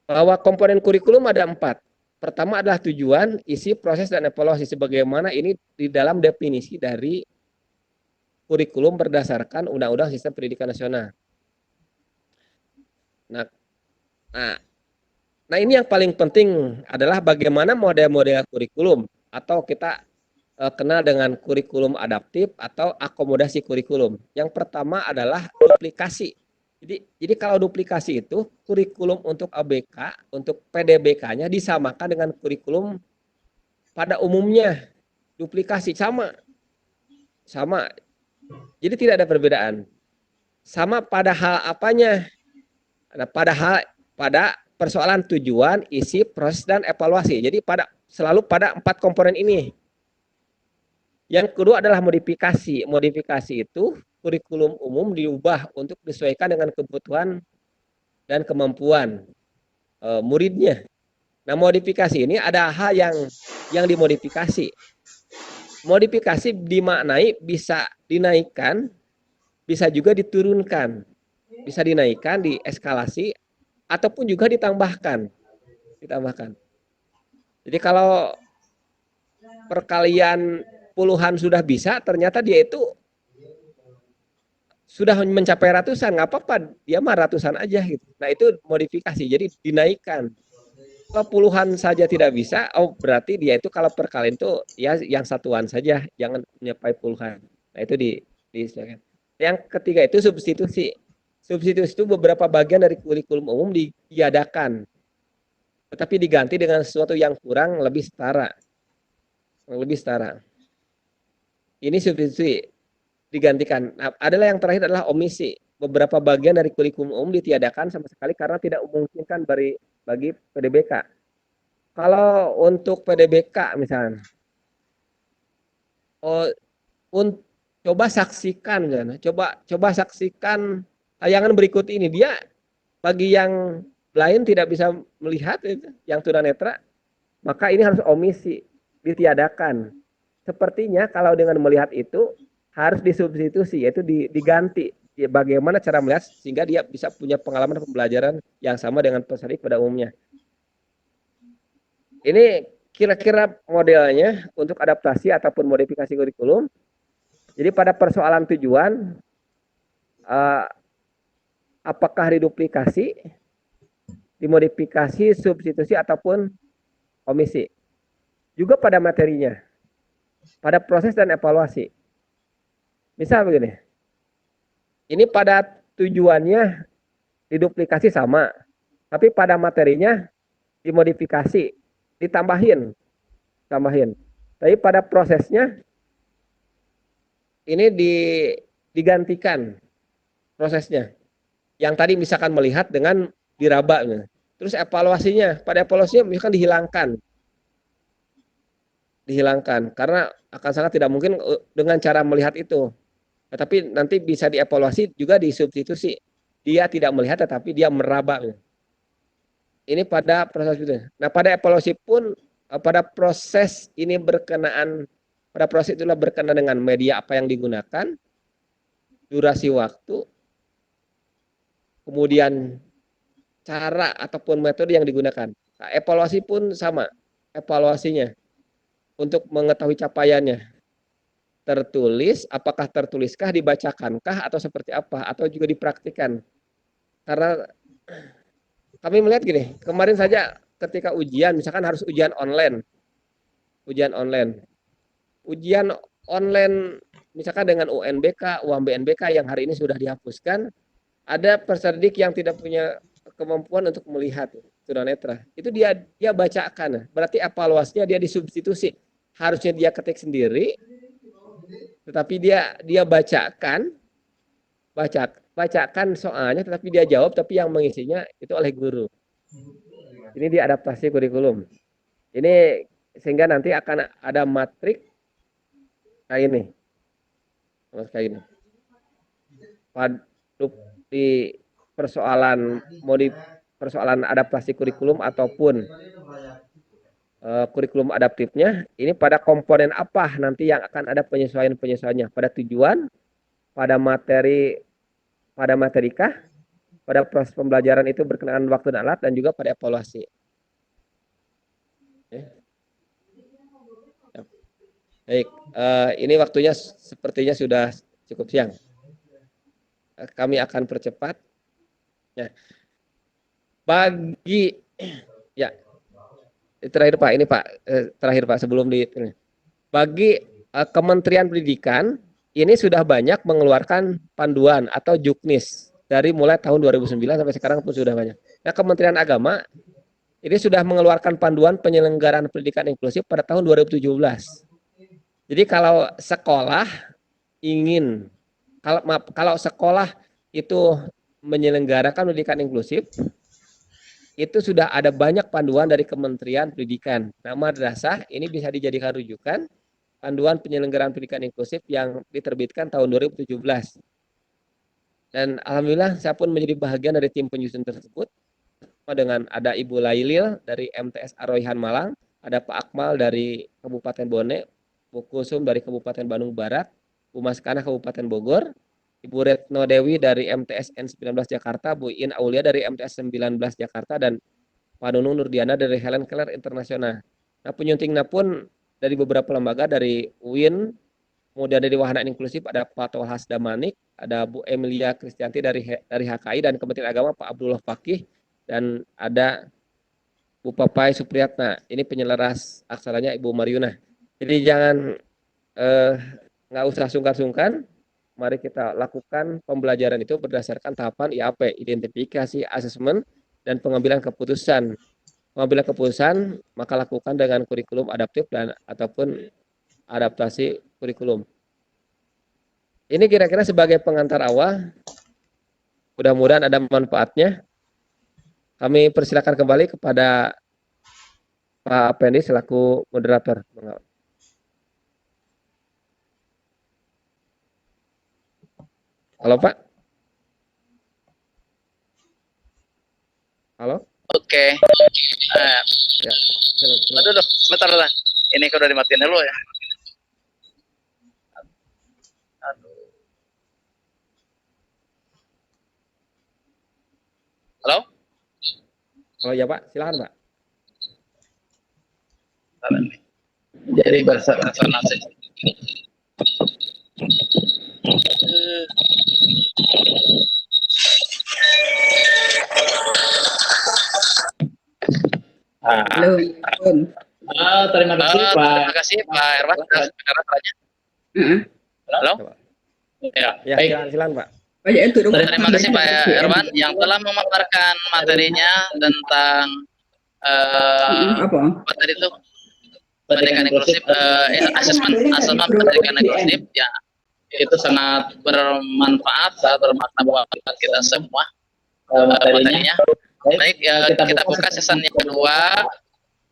Bahwa komponen kurikulum ada 4. Pertama adalah tujuan, isi, proses, dan evaluasi. Sebagaimana ini di dalam definisi dari kurikulum berdasarkan Undang-Undang Sistem Pendidikan Nasional. Nah, nah, nah ini yang paling penting adalah bagaimana model-model kurikulum atau kita kenal dengan kurikulum adaptif atau akomodasi kurikulum. Yang pertama adalah duplikasi. Jadi kalau duplikasi itu kurikulum untuk ABK, untuk PDBK-nya disamakan dengan kurikulum pada umumnya. Duplikasi sama. Jadi tidak ada perbedaan. Sama pada hal apanya? Nah, pada persoalan tujuan, isi, proses, dan evaluasi. Jadi selalu pada 4 komponen ini. Yang kedua adalah modifikasi. Modifikasi itu kurikulum umum diubah untuk disesuaikan dengan kebutuhan dan kemampuan muridnya. Nah, modifikasi ini ada hal yang dimodifikasi. Modifikasi dimaknai bisa dinaikkan, bisa juga diturunkan. Bisa dinaikkan, dieskalasi, ataupun juga ditambahkan. Jadi kalau perkalian puluhan sudah bisa, ternyata dia itu sudah mencapai ratusan, nggak apa-apa, dia mah ratusan aja gitu. Nah itu modifikasi, jadi dinaikkan. Kalau puluhan saja tidak bisa, oh berarti dia itu kalau perkalian itu ya yang satuan saja, jangan mencapai puluhan. Nah itu diistilahkan. Yang ketiga itu substitusi. Substitusi itu beberapa bagian dari kurikulum umum ditiadakan, tetapi diganti dengan sesuatu yang kurang lebih setara. Ini substitusi digantikan. Nah, adalah yang terakhir adalah omisi. Beberapa bagian dari kurikulum umum ditiadakan sama sekali karena tidak memungkinkan bagi PDBK. Kalau untuk PDBK misalnya, coba saksikan, coba saksikan tayangan berikut ini. Dia bagi yang lain tidak bisa melihat, yang tunanetra, maka ini harus omisi, ditiadakan. Sepertinya kalau dengan melihat itu harus disubstitusi, yaitu diganti. Ya, bagaimana cara melihat sehingga dia bisa punya pengalaman pembelajaran yang sama dengan peserta didik pada umumnya. Ini kira-kira modelnya untuk adaptasi ataupun modifikasi kurikulum. Jadi pada persoalan tujuan, apakah diduplikasi, dimodifikasi, substitusi, ataupun omisi. Juga pada materinya, pada proses dan evaluasi. Misal begini, ini pada tujuannya diduplikasi sama, tapi pada materinya dimodifikasi, ditambahin. Tapi pada prosesnya ini digantikan prosesnya. Yang tadi misalkan melihat dengan diraba. Terus evaluasinya, pada evaluasinya misalkan dihilangkan karena akan sangat tidak mungkin dengan cara melihat itu. Tetapi nanti bisa dievaluasi juga disubstitusi. Dia tidak melihat tetapi dia meraba. Ini pada proses itu. Nah, pada evaluasi pun pada proses ini pada proses itulah berkenaan dengan media apa yang digunakan, durasi waktu, kemudian cara ataupun metode yang digunakan. Nah, evaluasi pun sama, evaluasinya untuk mengetahui capaiannya. Tertulis, apakah tertuliskah, dibacakankah, atau seperti apa, atau juga dipraktikkan. Karena kami melihat gini, kemarin saja ketika ujian, misalkan harus ujian online, misalkan dengan UNBK, UAMBNBK yang hari ini sudah dihapuskan, ada peserta didik yang tidak punya kemampuan untuk melihat tunanetra. Itu dia bacakan, berarti evaluasinya dia disubstitusi. Harusnya dia ketik sendiri, tetapi dia bacakan soalnya, tetapi dia jawab, tapi yang mengisinya itu oleh guru. Ini diadaptasi kurikulum. Ini sehingga nanti akan ada matrik kayak ini. Di persoalan adaptasi kurikulum ataupun kurikulum adaptifnya, ini pada komponen apa nanti yang akan ada penyesuaiannya, pada tujuan, pada materikah, pada proses pembelajaran itu berkenaan waktu dan alat, dan juga pada evaluasi. Ya. Baik, ini waktunya sepertinya sudah cukup siang. Kami akan percepat. Ya. Bagi ya terakhir Pak, ini Pak terakhir Pak sebelum bagi Kementerian Pendidikan ini sudah banyak mengeluarkan panduan atau juknis dari mulai tahun 2009 sampai sekarang pun sudah banyak. Nah, Kementerian Agama ini sudah mengeluarkan panduan penyelenggaraan pendidikan inklusif pada tahun 2017. Jadi kalau sekolah ingin kalau sekolah itu menyelenggarakan pendidikan inklusif, itu sudah ada banyak panduan dari Kementerian Pendidikan. Nah, madrasah ini bisa dijadikan rujukan panduan penyelenggaraan pendidikan inklusif yang diterbitkan tahun 2017. Dan alhamdulillah saya pun menjadi bagian dari tim penyusun tersebut, dengan ada Ibu Lailil dari MTS Ar-Rayhan Malang, ada Pak Akmal dari Kabupaten Bone, Bu Kusum dari Kabupaten Bandung Barat, Bu Maskana Kabupaten Bogor, Ibu Retno Dewi dari MTS N19 Jakarta, Bu In Aulia dari MTS 19 Jakarta, dan Pak Nunung Nurdiana dari Helen Keller Internasional. Nah, penyuntingnya pun dari beberapa lembaga, dari UIN, kemudian dari Wahana Inklusif ada Pak Tolhas Damanik, ada Bu Emilia Kristianti dari HKI, dan Kementerian Agama Pak Abdullah Fakih, dan ada Bu Papai Supriyatna. Ini penyelaras aksaranya Ibu Mariuna. Jadi jangan nggak usah sungkan-sungkan. Mari kita lakukan pembelajaran itu berdasarkan tahapan IAP, identifikasi, asesmen, dan pengambilan keputusan. Pengambilan keputusan maka lakukan dengan kurikulum adaptif dan ataupun adaptasi kurikulum. Ini kira-kira sebagai pengantar awal. Mudah-mudahan ada manfaatnya. Kami persilakan kembali kepada Pak Pendi selaku moderator. Halo Pak. Halo. Oke. Ya, Aduh, sebentar lah. Ini udah dimatiin dulu ya. Halo? Halo ya Pak, silakan Pak. Jadi bahasa nasi. Halo. Terima kasih Pak Erwan atas penjelasannya. Halo? Ya, silakan Pak. Terima kasih Pak Erwan yang telah memaparkan materinya tentang apa tadi itu pendidikan inklusif, asesmen pendidikan inklusif, ya itu sangat bermanfaat, sangat bermakna buat kita semua materinya. Baik, kita buka sesi yang kedua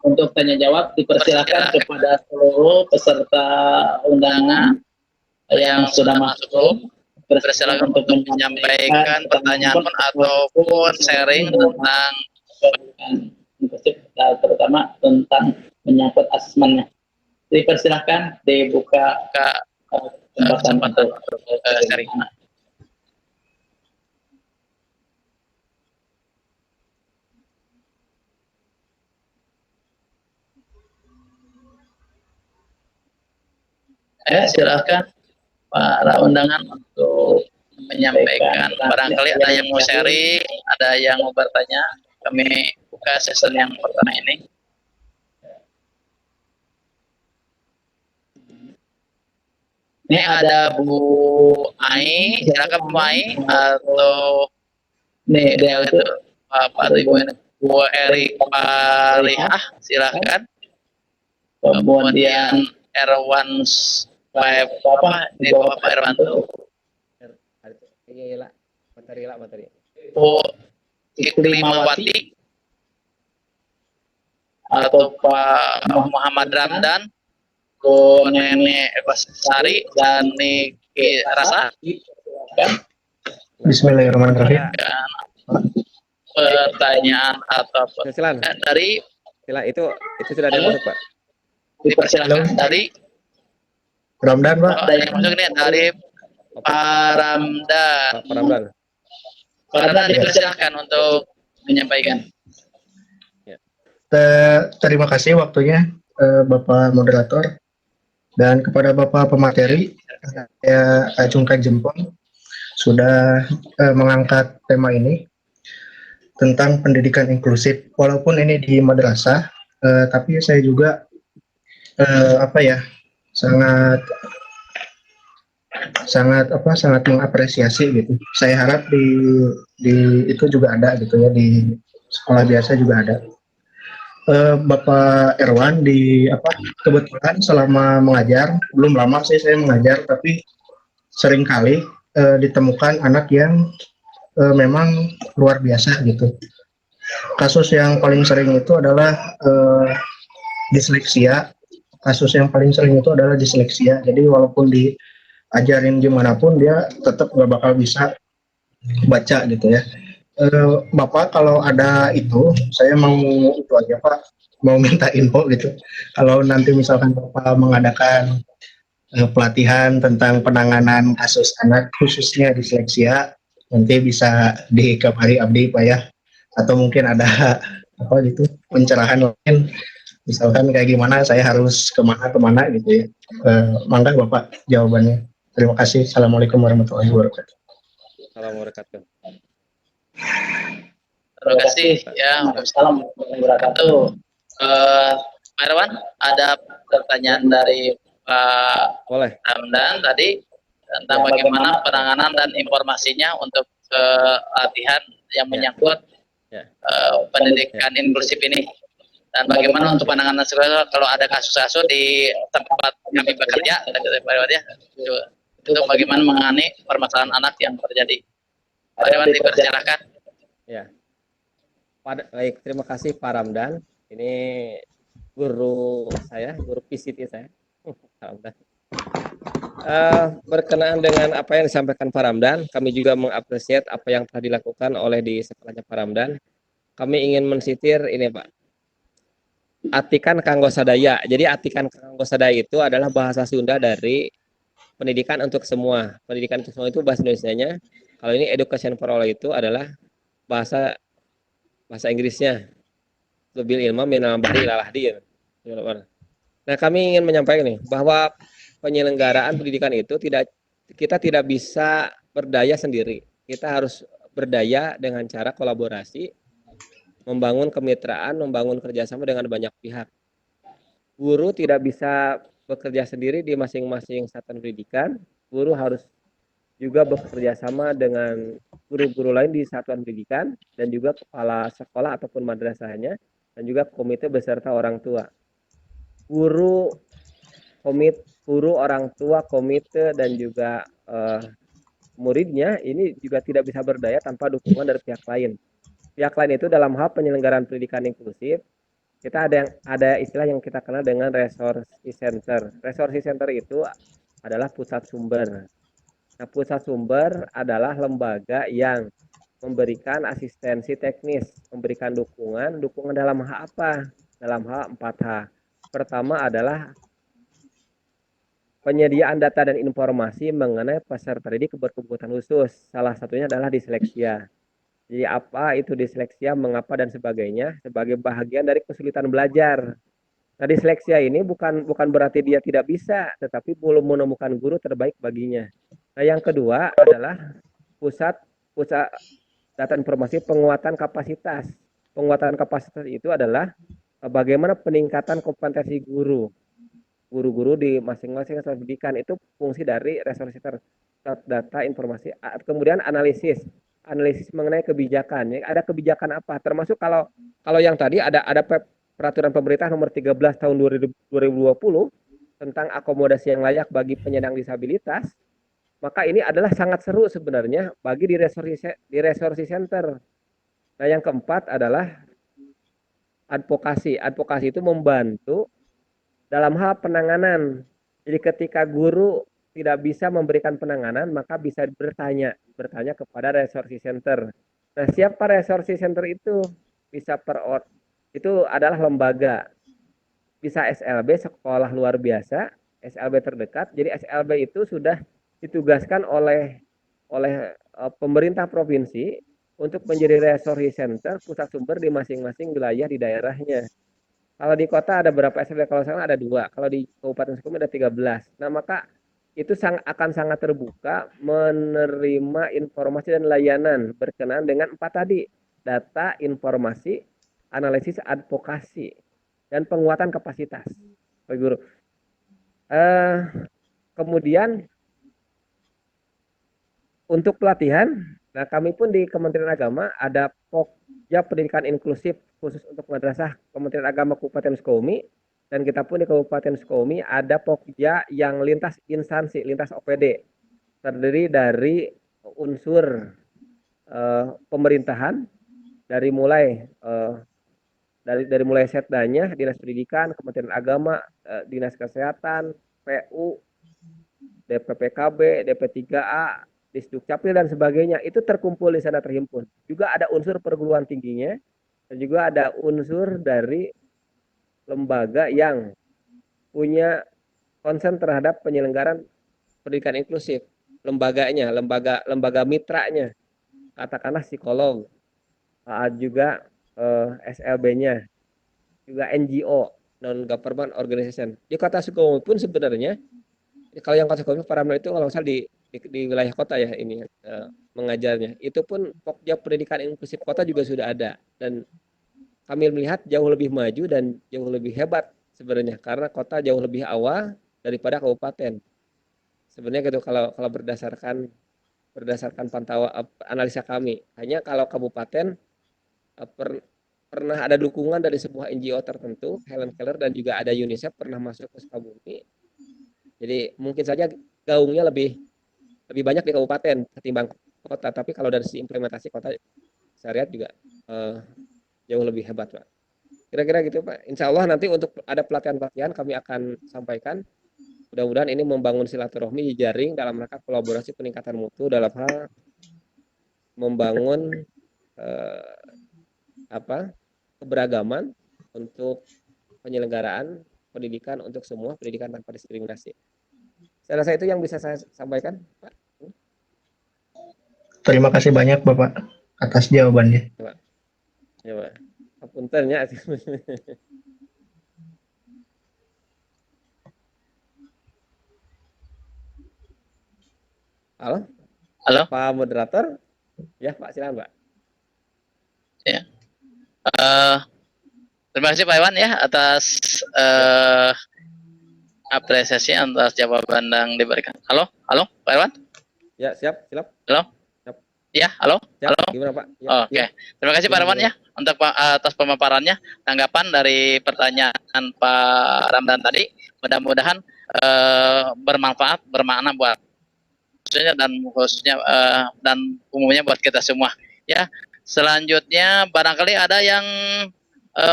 untuk tanya jawab. Dipersilakan kepada seluruh peserta undangan yang sudah masuk. Bersilakan untuk menyampaikan pertanyaan ataupun sharing tentang inklusif, terutama tentang menyangkut asesmennya. Dipersilakan dibuka kesempatan untuk sharing. Silakan para undangan untuk menyampaikan. Barangkali ada yang mau sharing, ada yang mau bertanya. Kami buka sesi yang pertama ini. Ini ada Bu Ai, silakan Bu Ai, atau nih dia itu Pak Ibu Bu Erik Parihah, silakan. Kemudian Erwan Bapak di bawah Pak Erwanto. Iya, materi. Bu Iklimawati atau Pak Muhammad Ramdan, Bu Nene Sari dan Niki Rasa. Bismillahirrahmanirrahim. Pertanyaan atau dari itu sudah ada yang masuk Pak. Dipersilakan dari Ramdan Pak. Ada yang masuk ini dari Pak Ramdan. Koordinator dipersilahkan untuk menyampaikan. Terima kasih waktunya Bapak Moderator dan kepada Bapak pemateri. Saya acungkan jempol sudah mengangkat tema ini tentang pendidikan inklusif. Walaupun ini di madrasah, tapi saya juga sangat sangat mengapresiasi gitu. Saya harap di itu juga ada gitu ya, di sekolah biasa juga ada. Bapak Erwan kebetulan selama mengajar, belum lama sih saya mengajar, tapi seringkali ditemukan anak yang memang luar biasa gitu. Kasus yang paling sering itu adalah disleksia. Kasus yang paling sering itu adalah disleksia. Jadi walaupun diajarin gimana pun dia tetap nggak bakal bisa baca gitu ya. Bapak kalau ada itu, saya mau itu aja Pak, mau minta info gitu. Kalau nanti misalkan Bapak mengadakan pelatihan tentang penanganan kasus anak khususnya disleksia, nanti bisa dikabari Abdi Pak ya. Atau mungkin ada pencerahan lain, misalkan kayak gimana saya harus kemana gitu ya. Mangga Bapak jawabannya. Terima kasih. Assalamualaikum warahmatullahi wabarakatuh. Assalamualaikum. Terima kasih ya. Waalaikumsalam warahmatullahi wabarakatuh. Pak Irwan, ada pertanyaan dari Pak Ramdan tadi tentang bagaimana penanganan dan informasinya untuk latihan yang menyangkut pendidikan inklusif ini, dan bagaimana untuk penanganan kalau ada kasus-kasus di tempat kami bekerja, itu bagaimana menangani permasalahan anak yang terjadi. Pak Irwan, dipersilakan. Ya. Baik, terima kasih Pak Ramdan. Ini guru saya, guru PCT saya. Ramdan. Berkenaan dengan apa yang disampaikan Pak Ramdan, kami juga mengapresiasi apa yang telah dilakukan oleh di sekolahnya Pak Ramdan. Kami ingin mensitir ini Pak, atikan kanggo sadaya. Jadi atikan kanggo sadaya itu adalah bahasa Sunda dari pendidikan untuk semua. Pendidikan untuk semua itu bahasa Indonesianya. Kalau ini education for all itu adalah bahasa Inggrisnya. Bil ilma minal bahri ilal ahdi. Nah, kami ingin menyampaikan nih bahwa penyelenggaraan pendidikan itu kita tidak bisa berdaya sendiri. Kita harus berdaya dengan cara kolaborasi, membangun kemitraan, membangun kerjasama dengan banyak pihak. Guru tidak bisa bekerja sendiri di masing-masing satuan pendidikan. Guru harus juga bekerja sama dengan guru-guru lain di satuan pendidikan dan juga kepala sekolah ataupun madrasahnya, dan juga komite beserta orang tua. Guru, orang tua, komite, dan juga muridnya ini juga tidak bisa berdaya tanpa dukungan dari pihak lain. Pihak lain itu dalam hal penyelenggaraan pendidikan inklusif, kita ada istilah yang kita kenal dengan resource center. Resource center itu adalah pusat sumber. Nah, pusat sumber adalah lembaga yang memberikan asistensi teknis, memberikan dukungan dalam hal apa? Dalam hal 4H. Pertama adalah penyediaan data dan informasi mengenai peserta didik berkebutuhan khusus. Salah satunya adalah disleksia. Jadi apa itu disleksia, mengapa, dan sebagainya sebagai bahagian dari kesulitan belajar. Nah, disleksia ini bukan berarti dia tidak bisa, tetapi belum menemukan guru terbaik baginya. Nah, yang kedua adalah pusat data informasi penguatan kapasitas. Penguatan kapasitas itu adalah bagaimana peningkatan kompetensi guru-guru di masing-masing satuan pendidikan. Itu fungsi dari resource center, data informasi. Kemudian analisis mengenai kebijakan. Ada kebijakan apa? Termasuk kalau yang tadi ada peraturan pemerintah nomor 13 tahun 2020 tentang akomodasi yang layak bagi penyandang disabilitas. Maka ini adalah sangat seru sebenarnya bagi di resource center. Nah, yang keempat adalah advokasi. Advokasi itu membantu dalam hal penanganan. Jadi ketika guru tidak bisa memberikan penanganan, maka bisa bertanya kepada resource center. Nah, siapa resource center itu? Bisa itu adalah lembaga. Bisa SLB, sekolah luar biasa, SLB terdekat. Jadi SLB itu sudah ditugaskan oleh pemerintah provinsi untuk menjadi resource center pusat sumber di masing-masing wilayah di daerahnya. Kalau di kota ada berapa SLB? Kalau sekarang ada 2. Kalau di Kabupaten Sukabumi ada 13. Nah, maka itu akan sangat terbuka menerima informasi dan layanan berkenaan dengan 4 tadi. Data, informasi, analisis, advokasi, dan penguatan kapasitas. Pak Guru. Kemudian untuk pelatihan, nah kami pun di Kementerian Agama ada Pokja Pendidikan Inklusif khusus untuk madrasah Kementerian Agama Kabupaten Sukabumi, dan kita pun di Kabupaten Sukabumi ada Pokja yang lintas instansi, lintas OPD, terdiri dari unsur pemerintahan dari mulai dari mulai setdanya, Dinas Pendidikan, Kementerian Agama, Dinas Kesehatan, PU, DPPKB, DP3A, Disdukcapil dan sebagainya, itu terkumpul di sana, terhimpun. Juga ada unsur perguruan tingginya, dan juga ada unsur dari lembaga yang punya konsen terhadap penyelenggaraan pendidikan inklusif, lembaganya, lembaga mitranya, katakanlah psikolog, juga SLB-nya, juga NGO, non government organization. Di Kota Sukabumi pun sebenarnya, kalau yang Kota Sukabumi Paramilk itu kalau misalnya di wilayah kota ya ini mengajarnya, itu pun Pokja Pendidikan Inklusif Kota juga sudah ada, dan kami melihat jauh lebih maju dan jauh lebih hebat sebenarnya karena kota jauh lebih awal daripada kabupaten sebenarnya gitu, kalau berdasarkan pantauan analisa kami. Hanya kalau kabupaten pernah ada dukungan dari sebuah NGO tertentu, Helen Keller dan juga ada UNICEF pernah masuk ke Sukabumi, jadi mungkin saja gaungnya lebih banyak di kabupaten ketimbang kota, tapi kalau dari sisi implementasi kota saya lihat juga jauh lebih hebat, Pak. Kira-kira gitu, Pak. Insya Allah nanti untuk ada pelatihan-pelatihan kami akan sampaikan. Mudah-mudahan ini membangun silaturahmi jaring dalam rangka kolaborasi peningkatan mutu dalam hal membangun keberagaman untuk penyelenggaraan pendidikan untuk semua, pendidikan tanpa diskriminasi. Saya rasa itu yang bisa saya sampaikan, Pak. Terima kasih banyak Bapak atas jawabannya. Ya, Pak. Puntennya. Halo? Halo? Pak moderator? Ya, Pak, silakan, Pak. Ya. Terima kasih Pak Iwan ya atas apresiasi atas jawaban yang diberikan. Halo? Halo, Pak Iwan? Ya, siap. Halo? Siap. Ya, halo? Siap. Halo? Gimana, Pak? Ya, Oke. ya. Terima kasih Pak Iwan ya untuk atas pemaparannya, tanggapan dari pertanyaan Pak Ramdan tadi. Mudah-mudahan bermanfaat, bermakna buat khususnya dan umumnya buat kita semua. Ya. Selanjutnya barangkali ada yang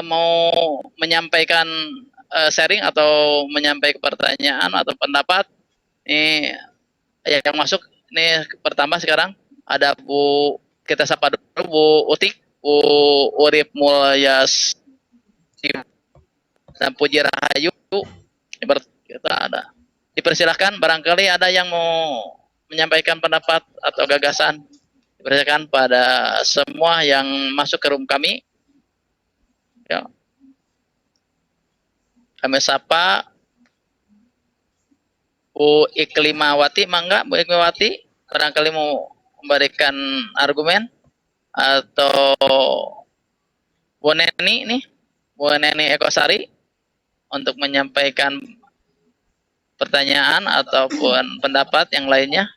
mau menyampaikan sharing atau menyampaikan pertanyaan atau pendapat. Ini yang masuk nih pertama sekarang ada Bu, kita sapa dulu Bu Utik, Bu Urip Mulyas dan Puji Rahayu. Kita ada. Dipersilahkan barangkali ada yang mau menyampaikan pendapat atau gagasan. Dipersilakan pada semua yang masuk ke room kami. Ya. Kami sapa Bu Iklimawati, mangga Bu Iklimawati, barangkali mau memberikan argumen, atau Bu Neni nih, Bu Neni Ekosari untuk menyampaikan pertanyaan ataupun pendapat yang lainnya.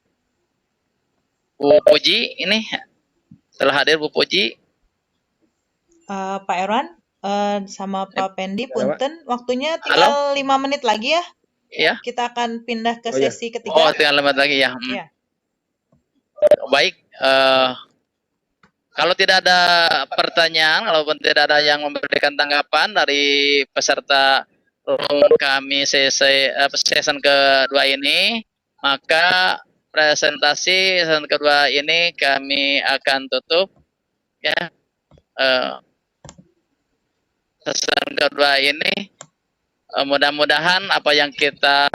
Bu Puji ini telah hadir, Bu Puji. Pak Erwan sama Pak Pendi, punten, waktunya Halo? tinggal 5 menit lagi ya. Ya. Kita akan pindah ke iya. sesi ketiga. Oh, tinggal 5 menit lagi ya. Iya. Baik, kalau tidak ada pertanyaan, kalaupun tidak ada yang memberikan tanggapan dari peserta kami season kedua ini, maka presentasi season kedua ini kami akan tutup ya. Season kedua ini mudah-mudahan apa yang kita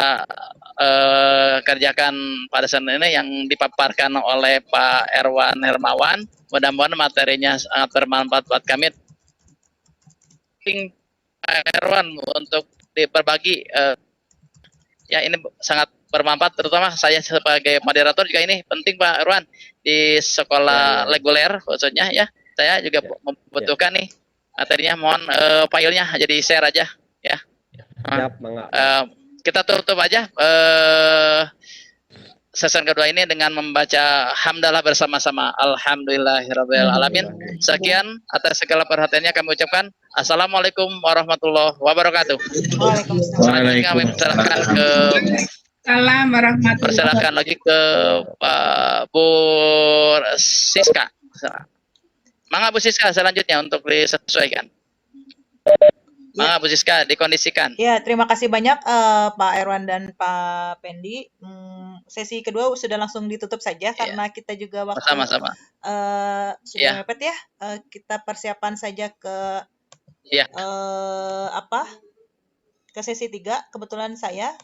kerjakan pada saat ini yang dipaparkan oleh Pak Erwan Hermawan, mudah-mudahan materinya sangat bermanfaat buat kami. Pak Erwan untuk berbagi, ya ini sangat bermanfaat, terutama saya sebagai moderator juga ini penting Pak Erwan di sekolah reguler khususnya ya. Saya juga membutuhkan nih materinya, mohon filenya jadi share aja ya. Siap, mangga. Kita tutup aja sesi kedua ini dengan membaca hamdalah bersama-sama. Alhamdulillahirabbil alamin. Sekian atas segala perhatiannya kami ucapkan. Assalamualaikum warahmatullahi wabarakatuh. Selanjutnya kami persilakan ke persilakan lagi ke Pak Bu Siska. Mangga Bu Siska selanjutnya untuk disesuaikan. Mangga Bu Siska dikondisikan. Ya, terima kasih banyak Pak Erwan dan Pak Pendi. Sesi kedua sudah langsung ditutup saja karena kita juga waktu Sama-sama. sudah mepet ya. Kita persiapan saja ke ke sesi 3. Kebetulan saya